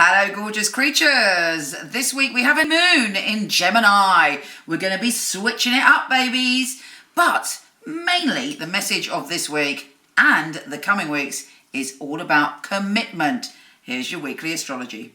Hello, gorgeous creatures. This week we have a moon in Gemini. We're going to be switching it up, babies. But mainly the message of this week and the coming weeks is all about commitment. Here's your weekly astrology.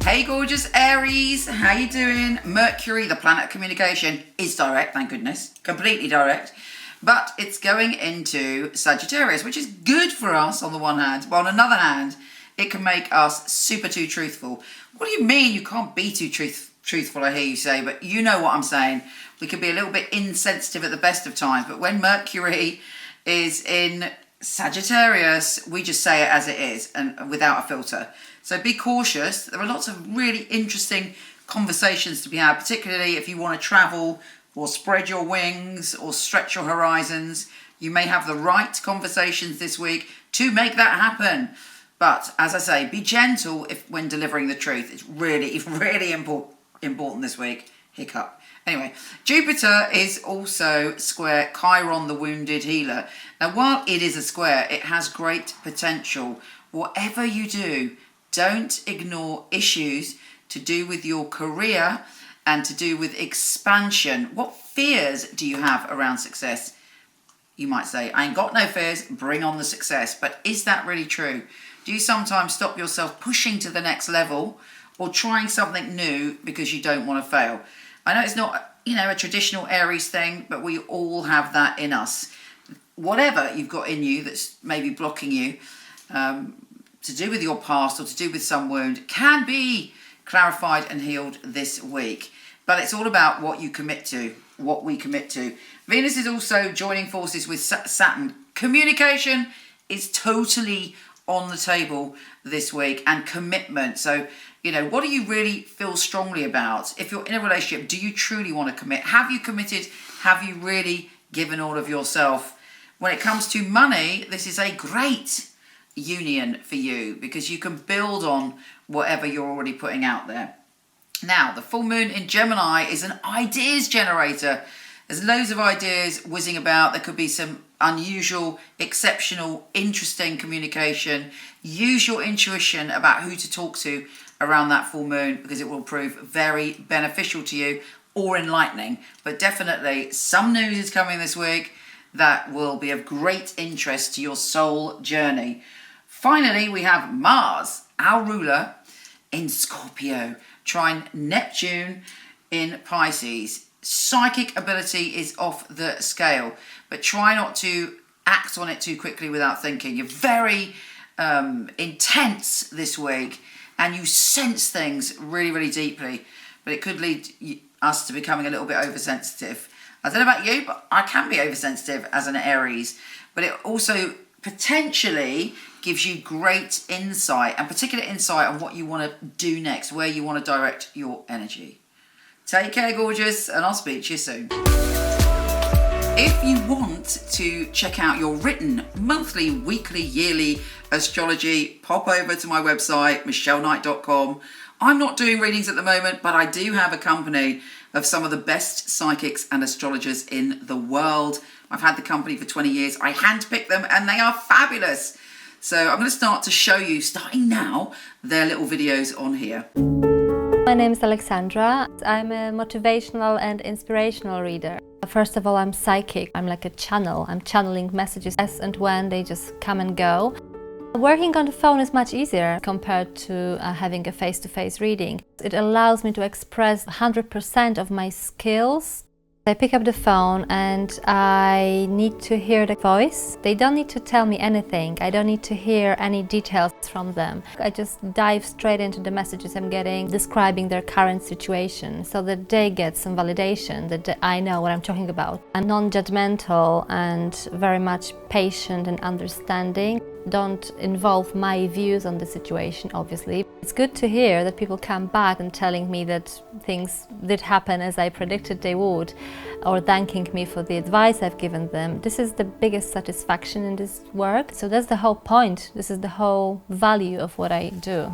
Hey gorgeous Aries, how you doing? Mercury, the planet of communication, is direct, thank goodness, completely direct. But it's going into Sagittarius, which is good for us on the one hand, but on another hand, it can make us super too truthful. What do you mean you can't be too truthful, I hear you say, but you know what I'm saying. We can be a little bit insensitive at the best of times, but when Mercury is in Sagittarius, we just say it as it is and without a filter. So be cautious. There are lots of really interesting conversations to be had, particularly if you want to travel or spread your wings or stretch your horizons. You may have the right conversations this week to make that happen. But as I say, be gentle when delivering the truth. It's really, really important this week. Hiccup. Anyway, Jupiter is also square Chiron, the wounded healer. Now, while it is a square, it has great potential. Whatever you do, don't ignore issues to do with your career and to do with expansion. What fears do you have around success? You might say, I ain't got no fears, bring on the success. But is that really true? Do you sometimes stop yourself pushing to the next level or trying something new because you don't want to fail? I know it's not, a traditional Aries thing, but we all have that in us. Whatever you've got in you that's maybe blocking you, to do with your past or to do with some wound, can be clarified and healed this week. But it's all about what you commit to, what we commit to. Venus is also joining forces with Saturn. Communication is totally on the table this week, and commitment. So, what do you really feel strongly about? If you're in a relationship, do you truly want to commit? Have you committed? Have you really given all of yourself? When it comes to money, this is a great union for you because you can build on whatever you're already putting out there. Now, the full moon in Gemini is an ideas generator. There's loads of ideas whizzing about. There could be some unusual, exceptional, interesting communication. Use your intuition about who to talk to around that full moon because it will prove very beneficial to you or enlightening. But definitely some news is coming this week that will be of great interest to your soul journey. Finally, we have Mars, our ruler, in Scorpio, trine Neptune in Pisces. Psychic ability is off the scale, but try not to act on it too quickly without thinking. You're very intense this week and you sense things really, really deeply, but it could lead us to becoming a little bit oversensitive. I don't know about you, but I can be oversensitive as an Aries, but it also potentially gives you great insight and particular insight on what you want to do next, where you want to direct your energy. Take care, gorgeous, and I'll speak to you soon. If you want to check out your written monthly, weekly, yearly astrology, pop over to my website, michele.com. I'm not doing readings at the moment, but I do have a company of some of the best psychics and astrologers in the world. I've had the company for 20 years. I handpick them and they are fabulous. So I'm going to start to show you, starting now, their little videos on here. My name is Alexandra. I'm a motivational and inspirational reader. First of all, I'm psychic. I'm like a channel. I'm channeling messages as and when they just come and go. Working on the phone is much easier compared to having a face-to-face reading. It allows me to express 100% of my skills. I pick up the phone and I need to hear the voice. They don't need to tell me anything. I don't need to hear any details from them. I just dive straight into the messages I'm getting, describing their current situation so that they get some validation, that I know what I'm talking about. I'm non-judgmental and very much patient and understanding. Don't involve my views on the situation, obviously. It's good to hear that people come back and telling me that things did happen as I predicted they would, or thanking me for the advice I've given them. This is the biggest satisfaction in this work. So that's the whole point. This is the whole value of what I do.